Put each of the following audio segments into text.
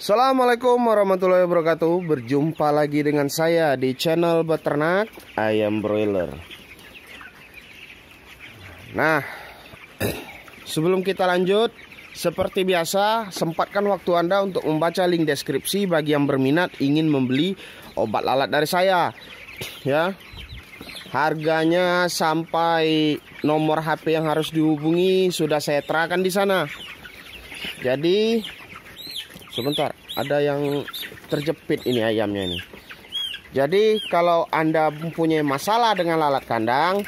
Assalamualaikum warahmatullahi wabarakatuh. Berjumpa lagi dengan saya di channel beternak ayam broiler. Nah, sebelum kita lanjut, seperti biasa, sempatkan waktu Anda untuk membaca link deskripsi bagi yang berminat ingin membeli obat lalat dari saya. Ya, harganya sampai nomor HP yang harus dihubungi sudah saya terakan di sana. Jadi, sebentar, ada yang terjepit ini ayamnya ini. Jadi, kalau Anda mempunyai masalah dengan lalat kandang,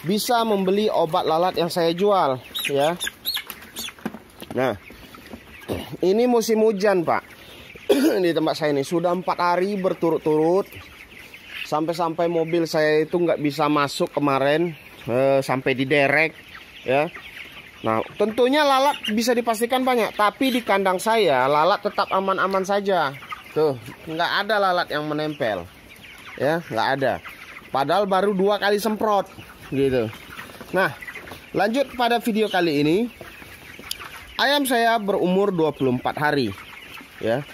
bisa membeli obat lalat yang saya jual, ya. Nah, ini musim hujan, Pak. Di tempat saya ini sudah 4 hari berturut-turut. Sampai-sampai mobil saya itu nggak bisa masuk kemarin, sampai diderek, ya. Nah, tentunya lalat bisa dipastikan banyak, tapi di kandang saya lalat tetap aman-aman saja. Tuh, nggak ada lalat yang menempel, ya, nggak ada. Padahal baru 2 kali semprot, gitu. Nah, lanjut pada video kali ini. Ayam saya berumur 24 hari, ya.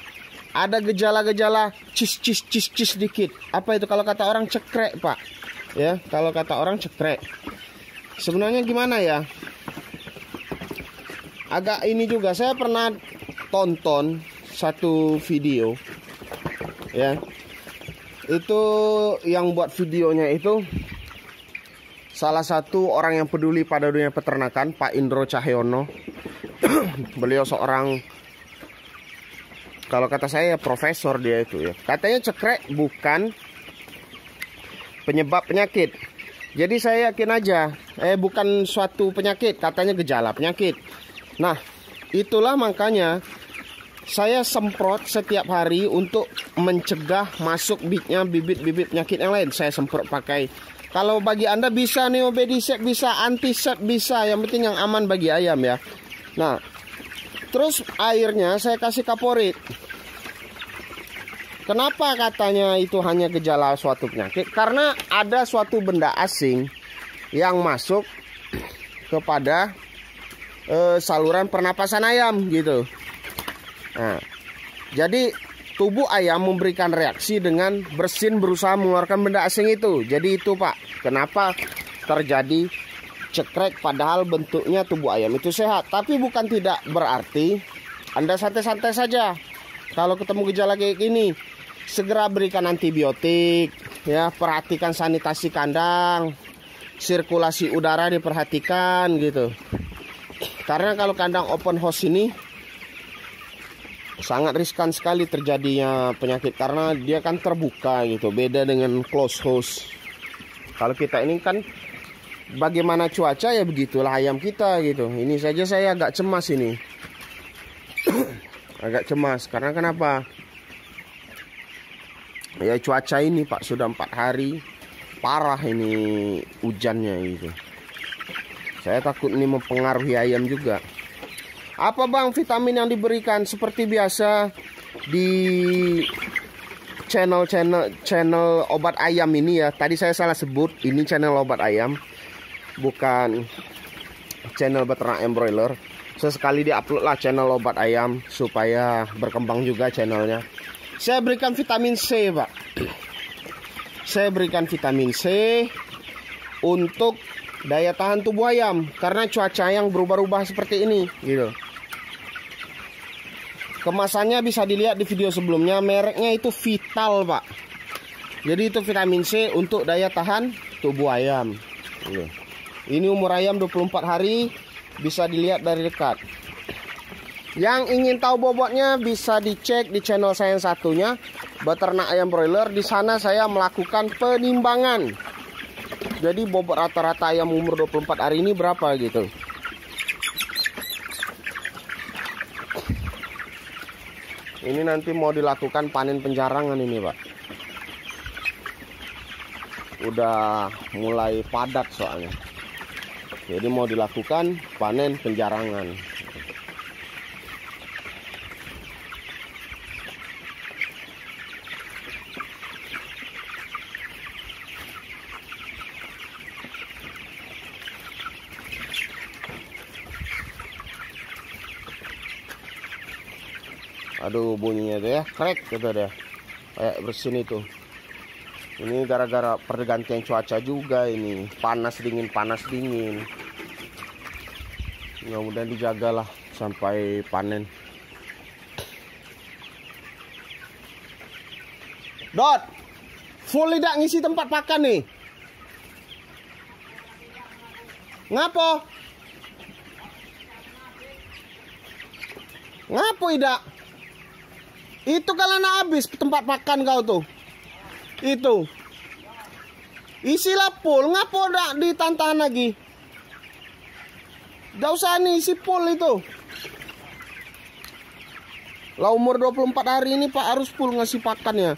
Ada gejala-gejala cis dikit. Apa itu? Kalau kata orang cekrek, Pak. Ya, kalau kata orang cekrek. Sebenarnya gimana ya? Agak ini juga, saya pernah tonton satu video, ya. Itu yang buat videonya itu salah satu orang yang peduli pada dunia peternakan, Pak Indro Cahyono. Beliau seorang, kalau kata saya, profesor dia itu, ya. Katanya cekrek bukan penyebab penyakit. Jadi saya yakin aja, bukan suatu penyakit, katanya gejala penyakit. Nah, itulah makanya saya semprot setiap hari untuk mencegah masuk bibit-bibit penyakit yang lain. Saya semprot pakai, kalau bagi Anda bisa Neobedisep, bisa Antisep, bisa. Yang penting yang aman bagi ayam, ya. Nah, terus airnya saya kasih kaporit. Kenapa katanya itu hanya gejala suatu penyakit? Karena ada suatu benda asing yang masuk kepada saluran pernapasan ayam, gitu. Nah, jadi tubuh ayam memberikan reaksi dengan bersin, berusaha mengeluarkan benda asing itu. Jadi itu, Pak, kenapa terjadi cekrek padahal bentuknya tubuh ayam itu sehat. Tapi bukan tidak berarti Anda santai-santai saja. Kalau ketemu gejala kayak gini, segera berikan antibiotik, ya, perhatikan sanitasi kandang, sirkulasi udara diperhatikan, gitu. Karena kalau kandang open house ini sangat riskan sekali terjadinya penyakit, karena dia kan terbuka, gitu. Beda dengan close house. Kalau kita ini kan bagaimana cuaca, ya begitulah ayam kita, gitu. Ini saja saya agak cemas ini. Agak cemas karena kenapa? Ya cuaca ini, Pak, sudah 4 hari parah ini hujannya, gitu. Saya takut ini mempengaruhi ayam juga. Apa, Bang, vitamin yang diberikan? Seperti biasa di channel obat ayam ini, ya. Tadi saya salah sebut, ini channel obat ayam, bukan channel beternak ayam broiler. Sesekali diupload lah channel obat ayam supaya berkembang juga channelnya. Saya berikan vitamin C, Pak. Saya berikan vitamin C untuk daya tahan tubuh ayam karena cuaca yang berubah-ubah seperti ini, gitu. Kemasannya bisa dilihat di video sebelumnya, mereknya itu Vital, Pak. Jadi itu vitamin C untuk daya tahan tubuh ayam, gitu. Ini umur ayam 24 hari, bisa dilihat dari dekat. Yang ingin tahu bobotnya bisa dicek di channel saya yang satunya, beternak ayam broiler. Di sana saya melakukan penimbangan. Jadi bobot rata-rata ayam umur 24 hari ini berapa, gitu. Ini nanti mau dilakukan panen penjarangan ini, Pak. Udah mulai padat soalnya. Jadi mau dilakukan panen penjarangan. Aduh, bunyinya tuh ya, krek gitu deh. Kayak bersin itu. Ini gara-gara pergantian cuaca juga ini. Panas dingin, panas dingin. Mudah-mudahan dijagalah sampai panen. Dot, full tidak ngisi tempat pakan nih. Ngapo? Ngapo tidak? Itu kalau habis tempat pakan kau tuh. Itu. Isilah full, ngapo dak ditantahan lagi? Gak usah nih isi full itu. Lah umur 24 hari ini Pak harus full ngasih pakannya.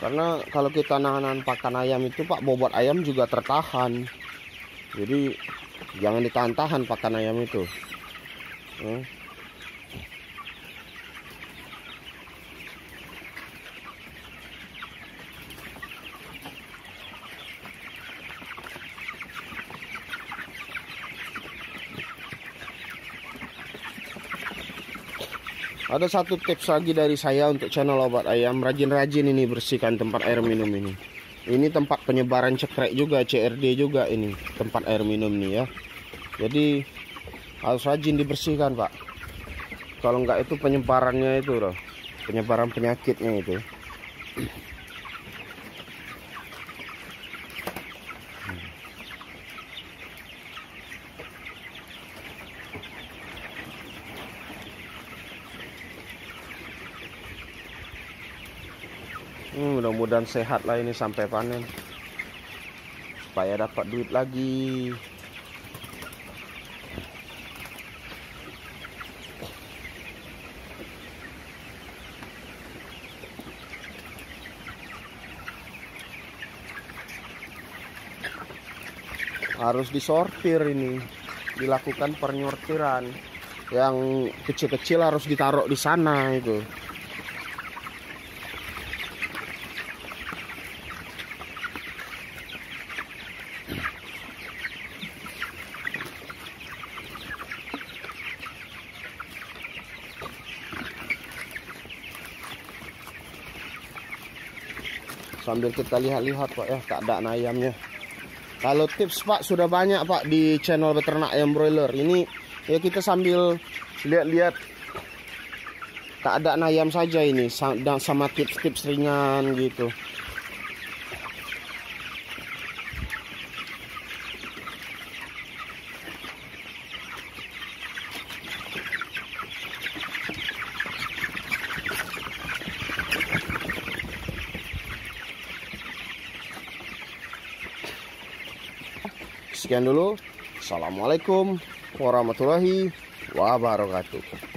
Karena kalau kita nahan pakan ayam itu Pak, bobot ayam juga tertahan. Jadi jangan ditahan-tahan pakan ayam itu. Ada satu tips lagi dari saya untuk channel obat ayam. Rajin-rajin ini bersihkan tempat air minum ini. Ini tempat penyebaran cekrek juga, CRD juga ini tempat air minum nih ya. Jadi harus rajin dibersihkan Pak. Kalau enggak itu penyebarannya itu loh, penyebaran penyakitnya itu. Mudah-mudahan sehat lah ini sampai panen, supaya dapat duit lagi. Harus disortir ini, dilakukan penyortiran. Yang kecil-kecil harus ditaruh di sana itu. Sambil kita lihat-lihat Pak ya keadaan ayamnya. Kalau tips Pak sudah banyak Pak di channel beternak ayam broiler. Ini ya kita sambil lihat-lihat keadaan ayam saja ini, dan sama tips-tips ringan gitu. Sekian dulu. Assalamualaikum warahmatullahi wabarakatuh.